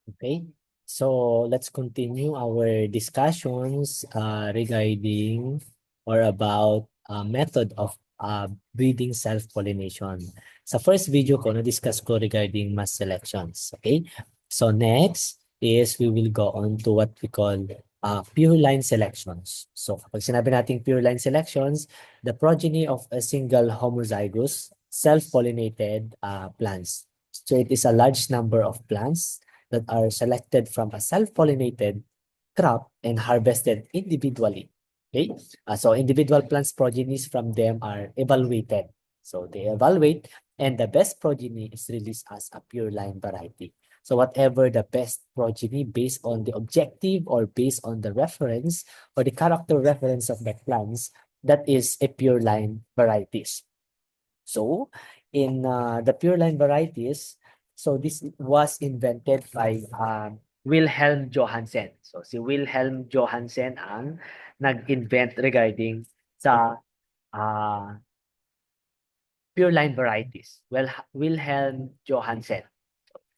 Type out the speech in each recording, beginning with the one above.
Okay, so let's continue our discussions regarding or about method of breeding self-pollination. Sa first video ko, na-discuss ko regarding mass selections. Okay, so next is we will go on to what we call pure line selections. So kapag sinabi natin pure line selections, the progeny of a single homozygous self-pollinated plants. So it is a large number of plants that are selected from a self-pollinated crop and harvested individually. Okay, so individual plants progenies from them are evaluated. So they evaluate, and the best progeny is released as a pure line variety. So whatever the best progeny based on the objective or based on the reference or the character reference of the plants, that is a pure line varieties. So in the pure line varieties, so this was invented by Wilhelm Johansen. So si Wilhelm Johansen ang nag-invent regarding sa uh, pure line varieties. Well, Wilhelm Johansen.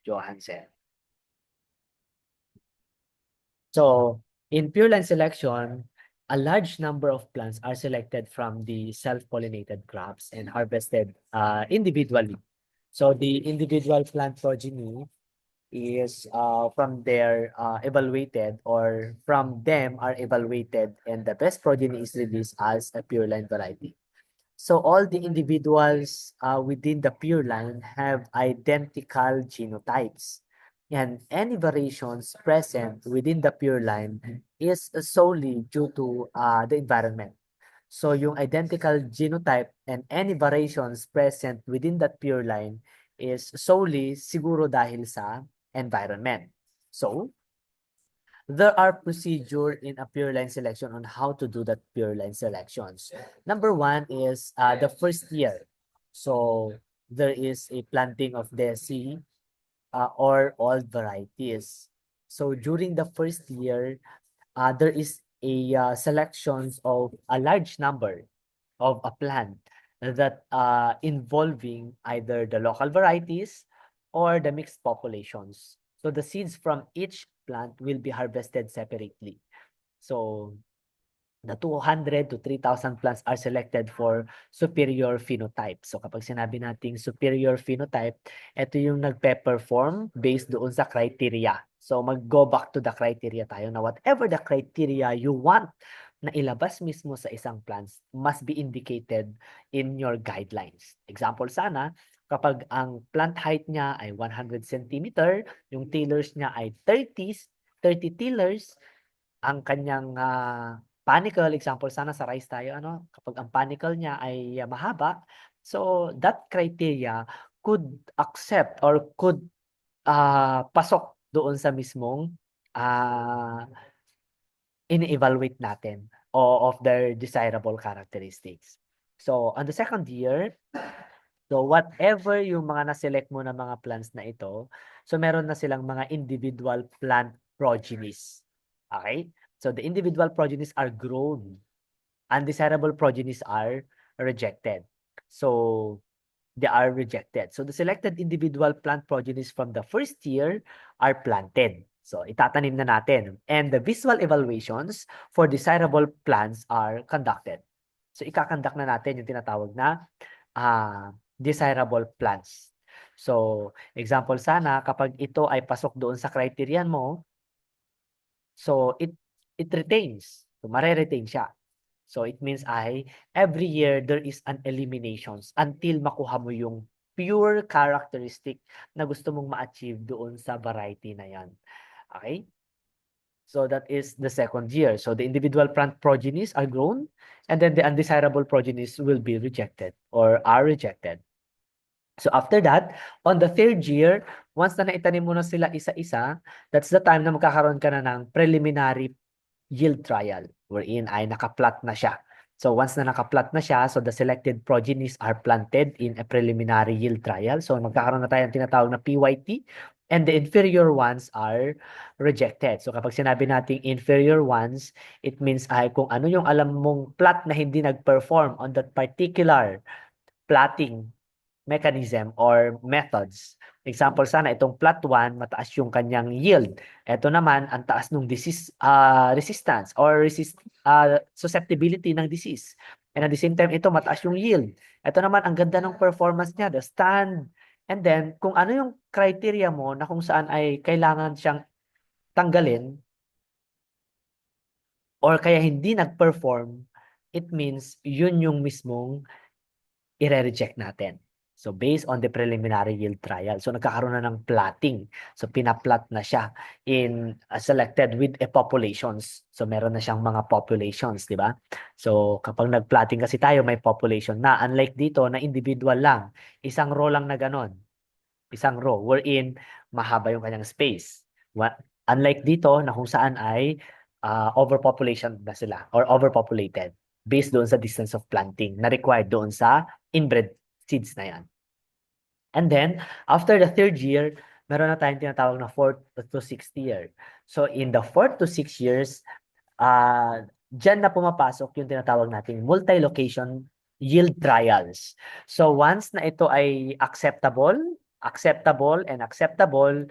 Johansen. So in pure line selection, a large number of plants are selected from the self-pollinated crops and harvested individually. So the individual plant progeny is from their evaluated or from them are evaluated, and the best progeny is released as a pure line variety. So all the individuals within the pure line have identical genotypes, and any variations present within the pure line is solely due to the environment. So yung identical genotype and any variations present within that pure line is solely siguro dahil sa environment. So there are procedure in a pure line selection on how to do that pure line selections. Number one is the first year. So there is a planting of Desi or old varieties. So during the first year, there is a selections of a large number of a plant that involving either the local varieties or the mixed populations. So the seeds from each plant will be harvested separately. So the 200 to 3,000 plants are selected for superior phenotype. So kapag sinabi nating superior phenotype, ito yung nagpe-perform based doon sa criteria. So mag-go back to the criteria tayo na whatever the criteria you want na ilabas mismo sa isang plants must be indicated in your guidelines. Example sana, kapag ang plant height niya ay 100 centimeter, yung tillers niya ay 30 tillers, ang kanyang panicle, example sana sa rice tayo, ano, kapag ang panicle niya ay mahaba, so that criteria could accept or could pasok doon sa mismong ini-evaluate natin of their desirable characteristics. So, on the second year, so whatever yung mga na-select mo na mga plants na ito, so meron na silang mga individual plant progenies. Okay? So the individual progenies are grown. Undesirable progenies are rejected. So they are rejected. So the selected individual plant progenies from the first year are planted. So itatanim na natin. And the visual evaluations for desirable plants are conducted. So ikakandak na natin yung tinatawag na desirable plants. So example sana, kapag ito ay pasok doon sa criterion mo, so it retains. So mare-retain siya. So it means every year there is an eliminations until makuha mo yung pure characteristic na gusto mong ma-achieve doon sa variety na yan. Okay? So that is the second year. So the individual plant progenies are grown, and then the undesirable progenies will be rejected or are rejected. So after that, on the third year, once na naitanim mo na sila isa-isa, that's the time na magkakaroon ka na ng preliminary yield trial wherein ay naka-plot na siya. So once na naka-plot na siya, so the selected progenies are planted in a preliminary yield trial. So magkakaroon na tayo ng tinatawag na PYT, and the inferior ones are rejected. So kapag sinabi nating inferior ones, it means ay kung ano yung alam mong plot na hindi nag-perform on that particular plotting mechanism or methods. Example sana, itong plot 1, mataas yung kanyang yield. Ito naman, ang taas ng disease resistance or susceptibility ng disease. And at the same time, ito mataas yung yield. Ito naman, ang ganda ng performance niya, the stand. And then, kung ano yung criteria mo na kung saan ay kailangan siyang tanggalin or kaya hindi nag-perform, it means yun yung mismong i-reject natin. So, based on the preliminary yield trial. So, nagkakaroon na ng plotting. So, pinaplot na siya in selected with a populations. So, meron na siyang mga populations, di ba? So, kapag nag-plotting kasi tayo, may population na. Unlike dito, na individual lang. Isang row lang na ganon. Isang row wherein mahaba yung kanyang space. Unlike dito, na kung saan ay overpopulation na sila or overpopulated based doon sa distance of planting na required doon sa inbred seeds na yan. And then, after the 3rd year, meron na tayong tinatawag na 4th to 6th year. So, in the 4th to 6 years, dyan na pumapasok yung tinatawag nating multi-location yield trials. So, once na ito ay acceptable, and acceptable,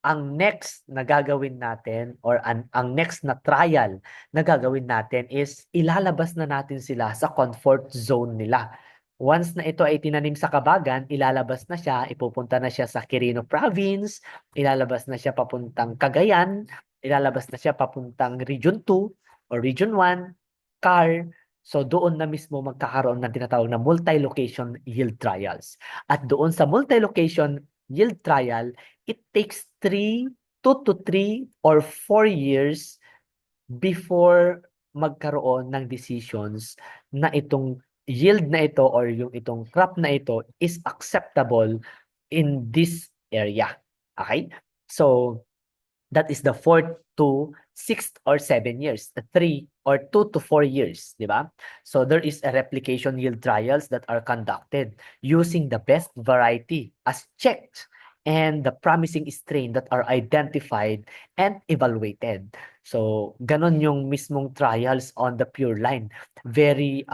ang next na gagawin natin or ang next na trial na gagawin natin is ilalabas na natin sila sa comfort zone nila. Once na ito ay tinanim sa Kabagan, ilalabas na siya, ipupunta na siya sa Quirino Province, ilalabas na siya papuntang Cagayan, ilalabas na siya papuntang Region 2 or Region 1, CAR. So doon na mismo magkakaroon ng tinatawag na multi-location yield trials. At doon sa multi-location yield trial, it takes 2 to 3 or 4 years before magkaroon ng decisions na itong yield na ito or yung itong crop na ito is acceptable in this area. Okay? So, that is the 4th to 6th or 7 years, 3 or 2 to 4 years, di ba? So there is a replication yield trials that are conducted using the best variety as checked and the promising strain that are identified and evaluated. So ganon yung mismong trials on the pure line. Very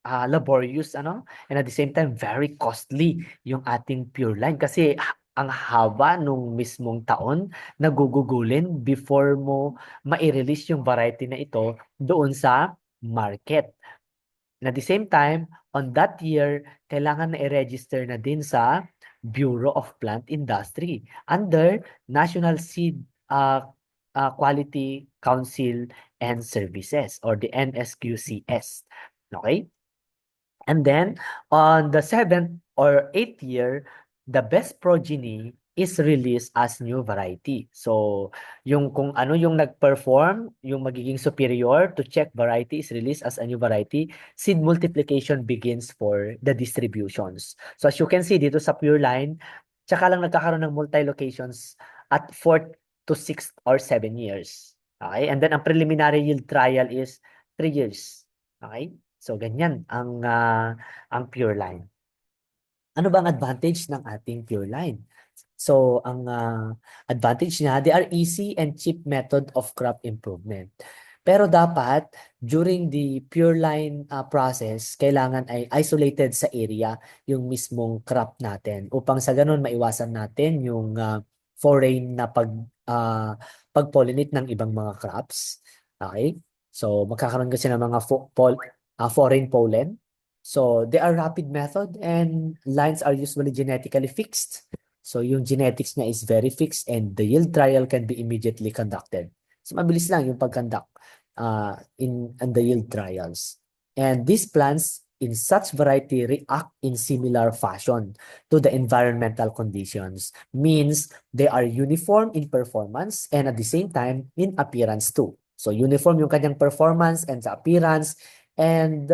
laborious, ano? And at the same time, very costly yung ating pure line kasi ang haba nung mismong taon na gugugulin before mo ma-release yung variety na ito doon sa market. And at the same time, on that year, kailangan na i-register na din sa Bureau of Plant Industry under National Seed Quality Council and Services or the NSQCS. Okay? And then, on the 7th or 8th year, the best progeny is released as new variety. So, yung kung ano yung nag-perform, yung magiging superior to check variety is released as a new variety. Seed multiplication begins for the distributions. So, as you can see dito sa pure line, tsaka lang nagkakaroon ng multi-locations at 4th to 6th or 7 years. Okay? And then, ang preliminary yield trial is 3 years. Okay? So, ganyan ang pure line. Ano ba ang advantage ng ating pure line? So, ang advantage niya, they are easy and cheap method of crop improvement. Pero dapat, during the pure line process, kailangan ay isolated sa area yung mismong crop natin upang sa ganun maiwasan natin yung foreign na pag-pollinate ng ibang mga crops. Okay? So, magkakaroon kasi ng mga foreign pollen. So, they are rapid method and lines are usually genetically fixed. So, yung genetics niya is very fixed and the yield trial can be immediately conducted. So, mabilis lang yung pag-conduct in the yield trials. And these plants in such variety react in similar fashion to the environmental conditions. Means they are uniform in performance and at the same time in appearance too. So, uniform yung kanyang performance and sa appearance and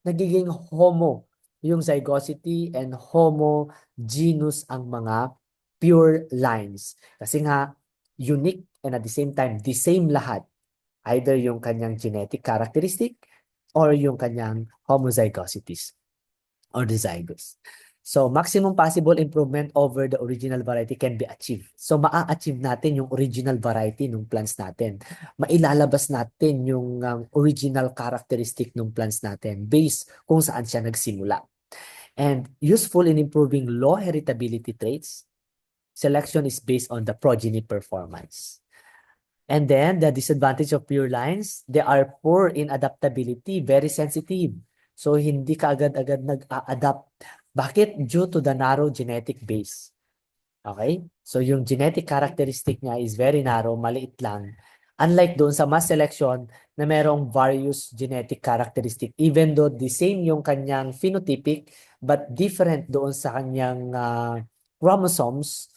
nagiging homo yung zygosity and homogeneous ang mga pure lines. Kasi nga, unique and at the same time, the same lahat. Either yung kanyang genetic characteristic or yung kanyang homozygosities or the zygous. So, maximum possible improvement over the original variety can be achieved. So, maa-achieve natin yung original variety ng plants natin. Mailalabas natin yung original characteristic ng plants natin based kung saan siya nagsimula. And useful in improving low heritability traits, selection is based on the progeny performance. And then the disadvantage of pure lines, they are poor in adaptability, very sensitive. So hindi ka agad-agad nag-a-adapt. Bakit? Due to the narrow genetic base. Okay? So yung genetic characteristic niya is very narrow, maliit lang. Unlike doon sa mass selection na merong various genetic characteristic, even though the same yung kanyang phenotypic, but different doon sa kanyang chromosomes,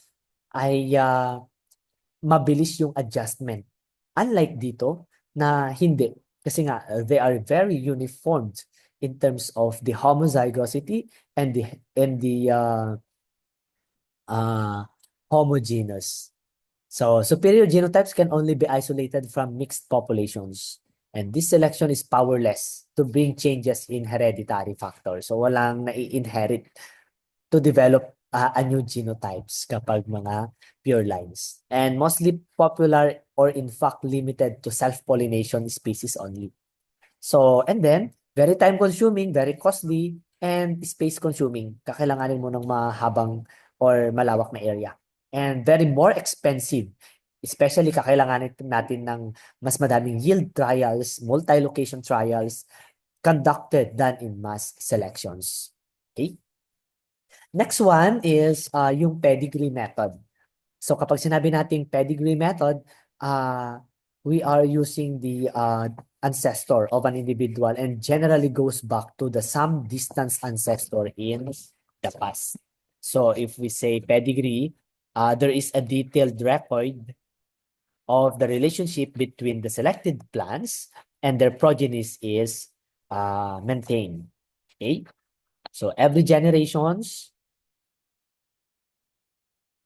ay mabilis yung adjustment. Unlike dito na hindi. Kasi nga, they are very uniformed in terms of the homozygosity and the homogeneous. So superior genotypes can only be isolated from mixed populations. And this selection is powerless to bring changes in hereditary factors. So walang nai-inherit to develop a new genotypes kapag mga pure lines. And mostly popular or in fact limited to self-pollination species only. So, and then, very time-consuming, very costly, and space-consuming. Kakailanganin mo ng mahabang or malawak na area. And very more expensive. Especially kakailanganin natin ng mas madaming yield trials, multi-location trials conducted than in mass selections. Okay? Next one is yung pedigree method. So kapag sinabi nating pedigree method, we are using the ancestor of an individual and generally goes back to the some distance ancestor in the past. So if we say pedigree, there is a detailed record of the relationship between the selected plants and their progenies is maintained. Okay? So every generations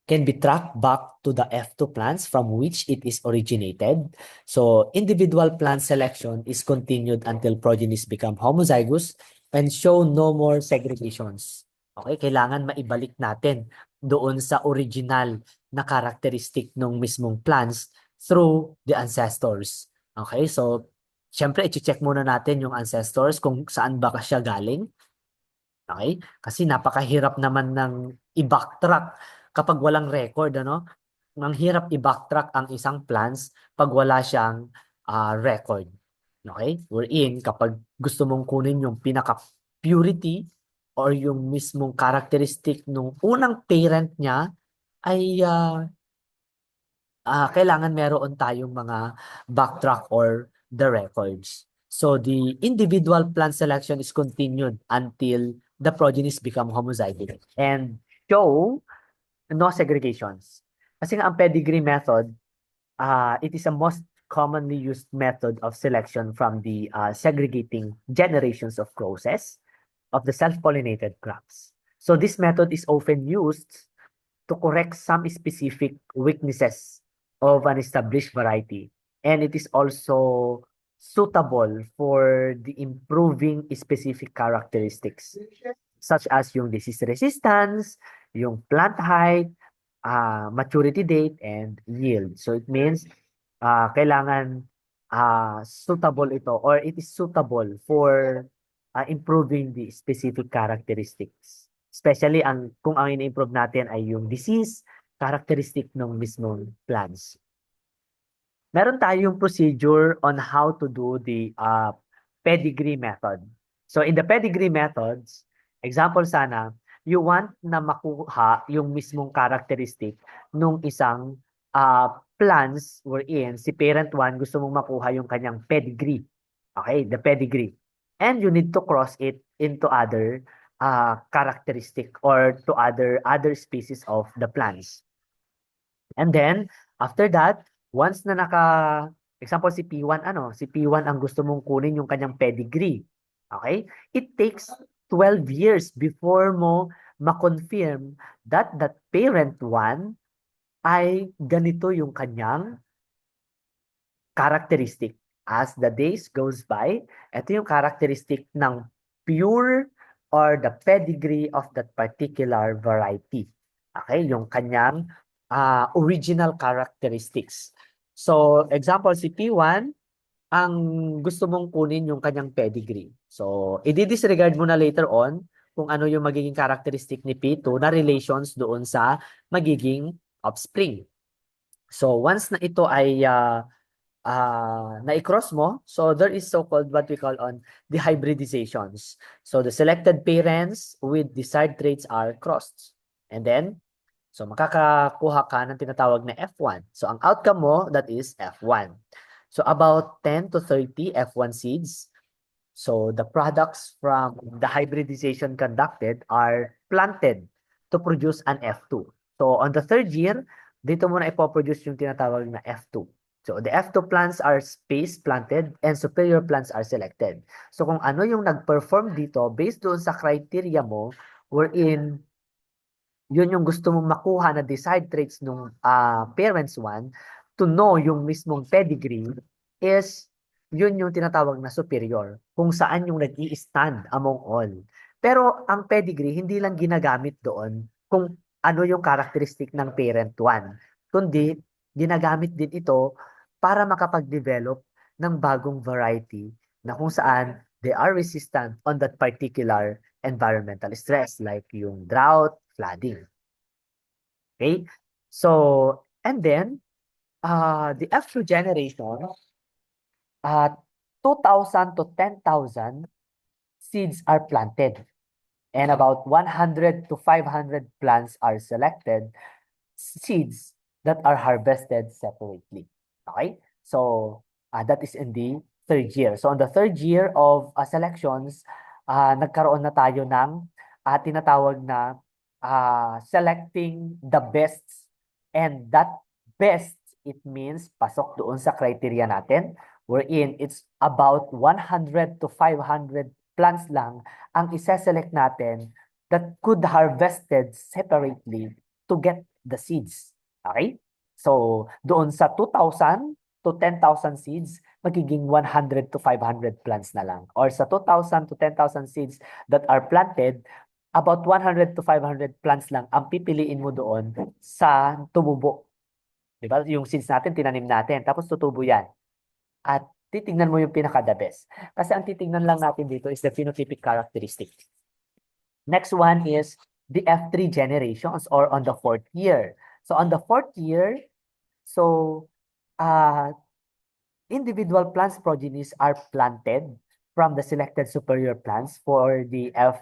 can be tracked back to the F2 plants from which it is originated. So individual plant selection is continued until progenies become homozygous and show no more segregations. Okay, kailangan maibalik natin doon sa original na characteristic ng mismong plants through the ancestors. Okay, so syempre i-check muna natin yung ancestors kung saan ba siya galing. Okay? Kasi napakahirap naman ng i-backtrack kapag walang record, ano? Ang hirap i-backtrack ang isang plants pag wala siyang record. Okay? Wherein, kapag gusto mong kunin yung pinaka-purity or yung mismong characteristic ng unang parent niya, ay kailangan meron tayong mga backtrack or the records. So the individual plant selection is continued until the progenies become homozygous and show no segregations. Kasi nga ang pedigree method, it is a most commonly used method of selection from the segregating generations of crosses of the self-pollinated crops. So this method is often used to correct some specific weaknesses of an established variety. And it is also suitable for the improving specific characteristics such as yung disease resistance, yung plant height, maturity date, and yield. So it means kailangan suitable ito or it is suitable for improving the specific characteristics. Especially kung ang ini-improve natin ay yung disease characteristic ng mismong plants. Meron tayong procedure on how to do the pedigree method. So in the pedigree methods, example sana, you want na makuha yung mismong characteristic nung isang plants wherein si parent 1 gusto mong makuha yung kanyang pedigree. Okay, the pedigree. And you need to cross it into other characteristic or to other species of the plants. And then, after that, once na example si P1, si P1 ang gusto mong kunin yung kanyang pedigree. Okay? It takes 12 years before mo ma-confirm that parent 1 ay ganito yung kanyang characteristic. As the days goes by, ito yung characteristic ng pure or the pedigree of that particular variety. Okay? Yung kanyang original characteristics. So, example, si P1, ang gusto mong kunin yung kanyang pedigree. So, i-disregard mo na later on kung ano yung magiging characteristic ni P2 na relations doon sa magiging offspring. So once na ito ay na-cross mo, so there is so-called what we call on the hybridizations. So the selected parents with desired traits are crossed. And then, so makakakuha ka ng tinatawag na F1. So ang outcome mo, that is F1. So about 10 to 30 F1 seeds. So the products from the hybridization conducted are planted to produce an F2. So on the third year, dito muna ipoproduce yung tinatawag na F2. So the F2 plants are space planted and superior plants are selected. So kung ano yung nag-perform dito based doon sa criteria mo, wherein yun yung gusto mong makuha na desired traits ng parents one, to know yung mismong pedigree is yun yung tinatawag na superior, kung saan yung nag-i-stand among all. Pero ang pedigree, hindi lang ginagamit doon kung ano yung characteristic ng parent one, kundi ginagamit din ito para makapag-develop ng bagong variety na kung saan they are resistant on that particular environmental stress like yung drought, flooding. Okay? So, and then, the F2 generation, 2,000 to 10,000 seeds are planted and about 100 to 500 plants are selected, seeds that are harvested separately. Okay? So, that is in the third year. So, on the third year of selections, nagkaroon na tayo ng tinatawag na selecting the best. And that best, it means pasok doon sa criteria natin, wherein it's about 100 to 500 plants lang ang isa-select natin that could harvested separately to get the seeds. Okay? So, doon sa 2,000 to 10,000 seeds, magiging 100 to 500 plants na lang. Or sa 2,000 to 10,000 seeds that are planted, about 100 to 500 plants lang ang pipiliin mo doon sa tumubo. Diba? Yung seeds natin, tinanim natin. Tapos tutubo yan. At titignan mo yung pinaka-the best. Kasi ang titignan lang natin dito is the phenotypic characteristic. Next one is the F3 generations or on the fourth year. So on the fourth year, so individual plants progenies are planted from the selected superior plants for the F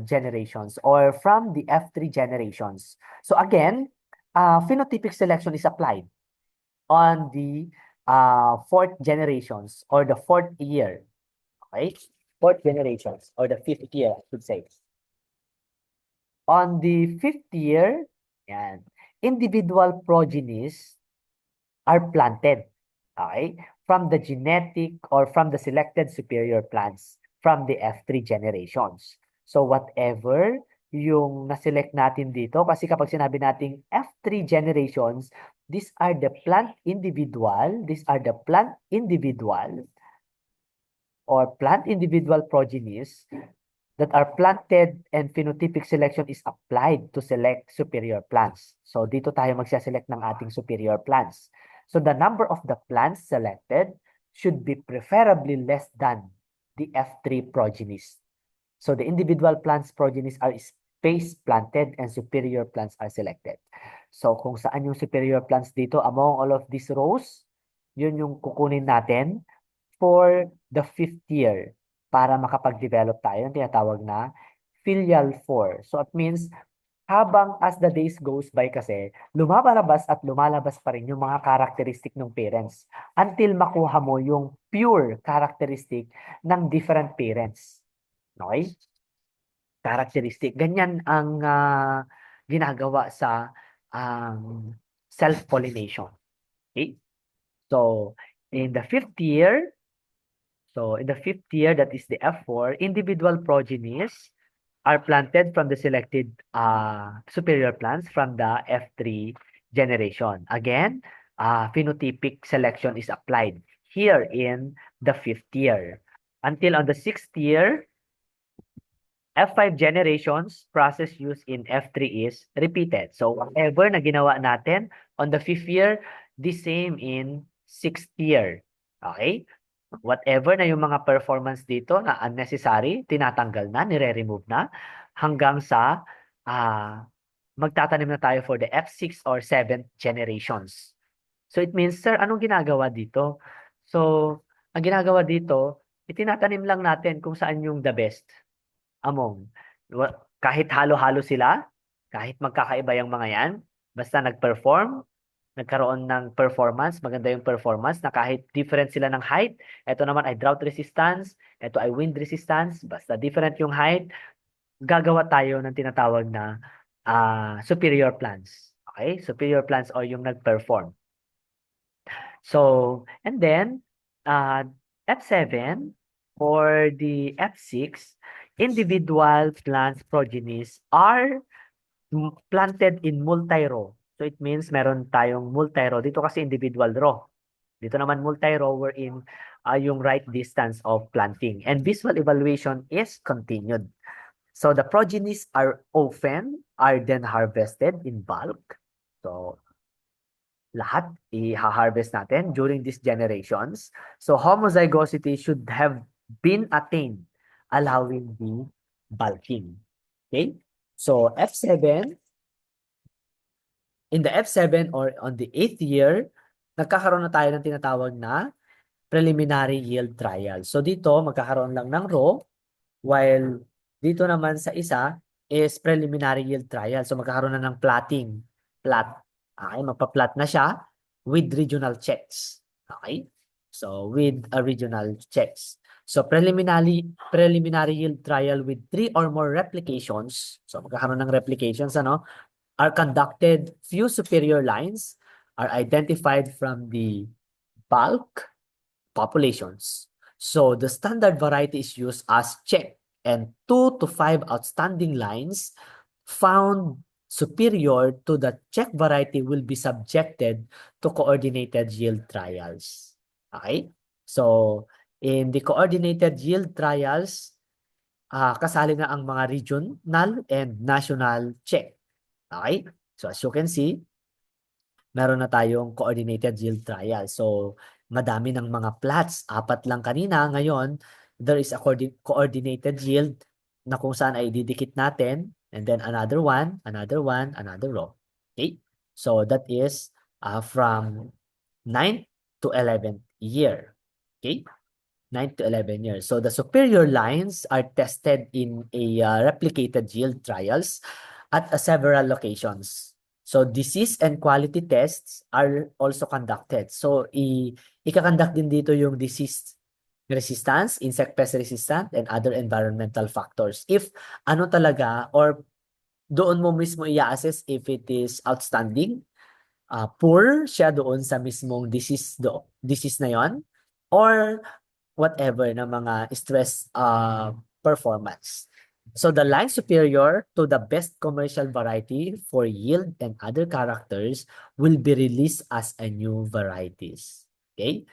generations or from the F3 generations. So again, phenotypic selection is applied on the fourth generations or the fourth year. Okay? Fourth generations or the fifth year, I should say. On the fifth year, yan, individual progenies are planted, okay, from the genetic or from the selected superior plants from the F3 generations. So whatever yung na-select natin dito, kasi kapag sinabi nating F3 generations, these are the plant individual or plant individual progenies that are planted and phenotypic selection is applied to select superior plants. So dito tayo magsa-select ng ating superior plants. So the number of the plants selected should be preferably less than the F3 progenies. So the individual plants progenies are space planted and superior plants are selected. So kung saan yung superior plants dito among all of these rows, yun yung kukunin natin for the fifth year para makapag-develop tayo ng tinatawag na filial 4. So it means habang as the days goes by kasi, lumalabas at lumalabas pa rin yung mga characteristic ng parents until makuha mo yung pure characteristic ng different parents. Okay? Characteristic. Ganyan ang ginagawa sa self-pollination. Okay? So, in the fifth year, that is the F4, individual progenies are planted from the selected superior plants from the F3 generation. Again, phenotypic selection is applied here in the fifth year. Until on the sixth year, F5 generations process used in F3 is repeated. So whatever na ginawa natin on the fifth year, the same in sixth year. Okay? Whatever na yung mga performance dito na unnecessary, tinatanggal na, nire-remove na, hanggang sa magtatanim na tayo for the F6 or 7th generations. So it means, sir, anong ginagawa dito? So, ang ginagawa dito, itinatanim lang natin kung saan yung the best among. Kahit halo-halo sila, kahit magkakaiba yung mga yan, basta nag-perform, nagkaroon ng performance, maganda yung performance na kahit different sila ng height, ito naman ay drought resistance, ito ay wind resistance, basta different yung height, gagawa tayo ng tinatawag na superior plants. Okay? Superior plants or yung nag-perform. So, and then, F7 or the F6, individual plants progenies are planted in multi-row. So it means meron tayong multi-row. Dito kasi individual row. Dito naman multi-row wherein yung right distance of planting. And visual evaluation is continued. So the progenies are then harvested in bulk. So lahat i-harvest natin during these generations. So homozygosity should have been attained, allowing the bulking. Okay? So F7, in the F7 or on the 8th year, nagkakaroon na tayo ng tinatawag na preliminary yield trial. So dito, magkakaroon lang ng raw, while dito naman sa isa is preliminary yield trial. So magkakaroon na ng platting. Plat. Okay, magpa-plat na siya with regional checks. Okay? So with a regional checks. So preliminary yield trial with 3 or more replications. So magkakaroon ng replications, ano? Are conducted. Few superior lines are identified from the bulk populations. So the standard variety is used as check, and 2 to 5 outstanding lines found superior to the check variety will be subjected to coordinated yield trials. Okay? So in the coordinated yield trials, kasali na ang mga regional and national check. Okay? So as you can see, meron na tayong coordinated yield trial. So, madami ng mga plots. 4 lang kanina. Ngayon, there is a coordinated yield na kung saan ay didikit natin. And then another one, another row. Okay? So, that is from 9th to 11th year. Okay? 9 to 11 years. So, the superior lines are tested in a replicated yield trials at several locations. So disease and quality tests are also conducted. So ika-conduct din dito yung disease resistance, insect pest resistant, and other environmental factors. If ano talaga or doon mo mismo i-assess if it is outstanding, poor siya doon sa mismong disease na yon, or whatever na mga stress performance. So the line superior to the best commercial variety for yield and other characters will be released as a new varieties. Okay?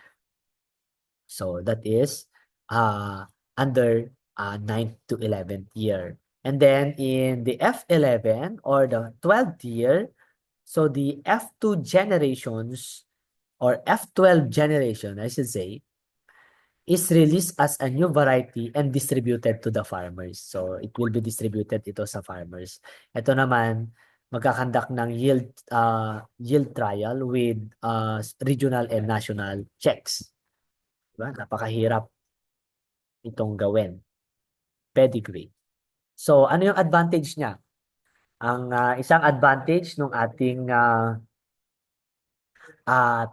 So that is under 9th to 11th year. And then in the F11 or the 12th year, so the F2 generations or F12 generation, I should say, is released as a new variety and distributed to the farmers. So it will be distributed ito sa farmers. Ito naman, magkakandak ng yield trial with regional and national checks. Diba? Napakahirap itong gawin. Pedigree. So ano yung advantage niya? Ang isang advantage ng ating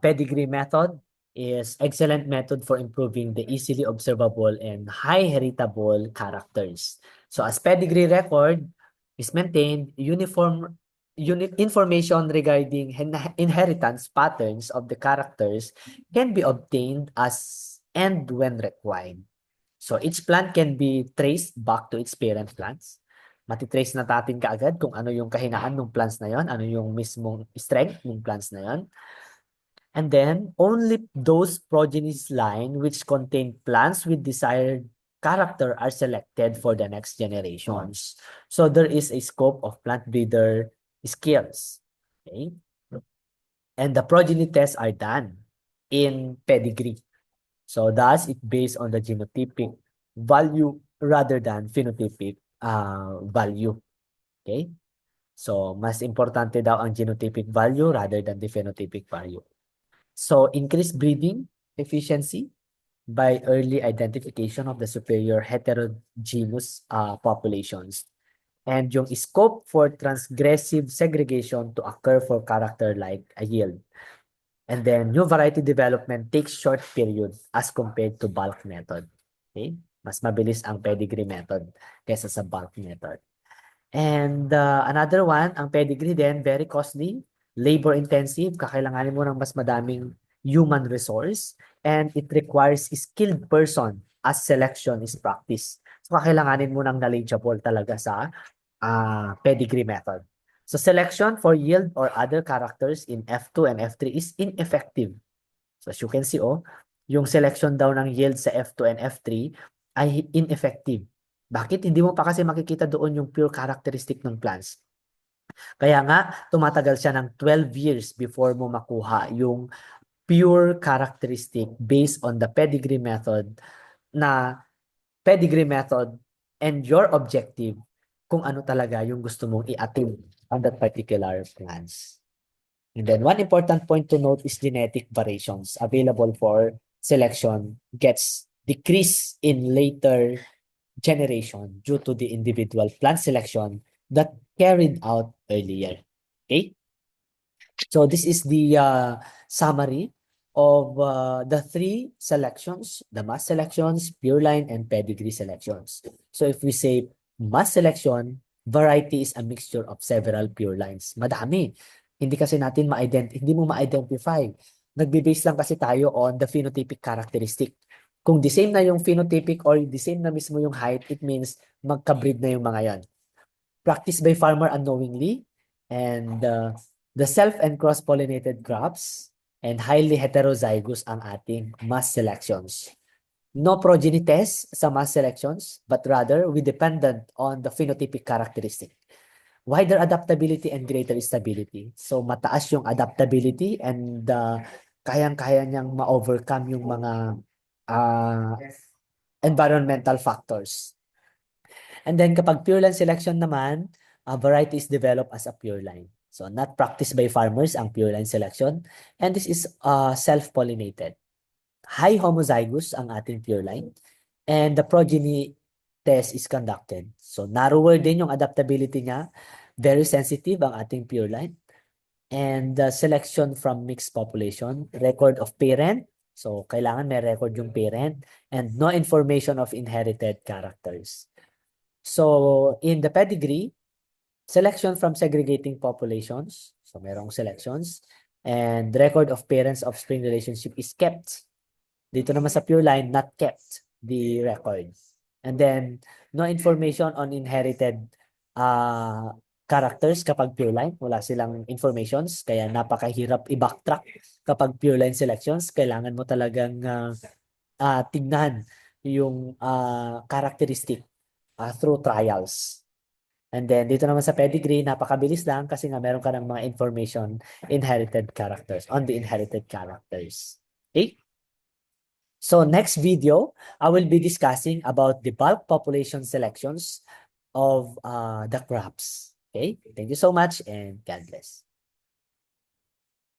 pedigree method is excellent method for improving the easily observable and high heritable characters. So as pedigree record is maintained, information regarding inheritance patterns of the characters can be obtained as and when required. So each plant can be traced back to its parent plants. Matitrace na natin kaagad kung ano yung kahinaan ng plants na yon, ano yung mismong strength ng plants na yon. And then, only those progenies line which contain plants with desired character are selected for the next generations. So there is a scope of plant breeder skills. Okay? And the progeny tests are done in pedigree. So thus, it based on the genotypic value rather than phenotypic value. Okay? So, mas importante daw ang genotypic value rather than the phenotypic value. So, increased breeding efficiency by early identification of the superior heterogeneous populations. And yung scope for transgressive segregation to occur for character like a yield. And then new variety development takes short period as compared to bulk method. Okay? Mas mabilis ang pedigree method kaysa sa bulk method. And another one, ang pedigree din, very costly, labor intensive, kakailanganin mo ng mas madaming human resource, and it requires skilled person as selection is practiced. So kakailanganin mo ng knowledgeable talaga sa pedigree method. So selection for yield or other characters in F2 and F3 is ineffective. So as you can see, yung selection daw ng yield sa F2 and F3 ay ineffective. Bakit? Hindi mo pa kasi makikita doon yung pure characteristic ng plants. Kaya nga, tumatagal siya ng 12 years before mo makuha yung pure characteristic based on the pedigree method and your objective kung ano talaga yung gusto mong i-attain on that particular plants. And then one important point to note is genetic variations available for selection gets decreased in later generation due to the individual plant selection that carried out earlier. Okay? So this is the summary of the three selections, the mass selections, pure line, and pedigree selections. So if we say mass selection, variety is a mixture of several pure lines. Madami. Hindi mo ma-identify. Nagbe-base lang kasi tayo on the phenotypic characteristic. Kung the same na yung phenotypic or the same na mismo yung height, it means magka-breed na yung mga yan. Practiced by farmer unknowingly, and the self and cross-pollinated crops and highly heterozygous ang ating mass selections. No progeny test sa mass selections, but rather we dependent on the phenotypic characteristic. Wider adaptability and greater stability. So mataas yung adaptability and kayang-kaya niyang ma-overcome yung mga environmental factors. And then kapag pure line selection naman, variety is developed as a pure line. So not practiced by farmers ang pure line selection. And this is self-pollinated. High homozygous ang ating pure line. And the progeny test is conducted. So narrower din yung adaptability niya. Very sensitive ang ating pure line. And the selection from mixed population. Record of parent. So kailangan may record yung parent. And no information of inherited characters. So in the pedigree, selection from segregating populations. So merong selections. And record of parents-offspring relationship is kept. Dito naman sa pure line, not kept the record. And then, no information on inherited characters kapag pure line. Wala silang informations. Kaya napakahirap i-backtrack kapag pure line selections. Kailangan mo talagang tignan yung characteristic through trials. And then, dito naman sa pedigree, napakabilis lang kasi nga meron ka ng mga information on the inherited characters. Okay? So, next video, I will be discussing about the bulk population selections of the crops. Okay? Thank you so much and God bless.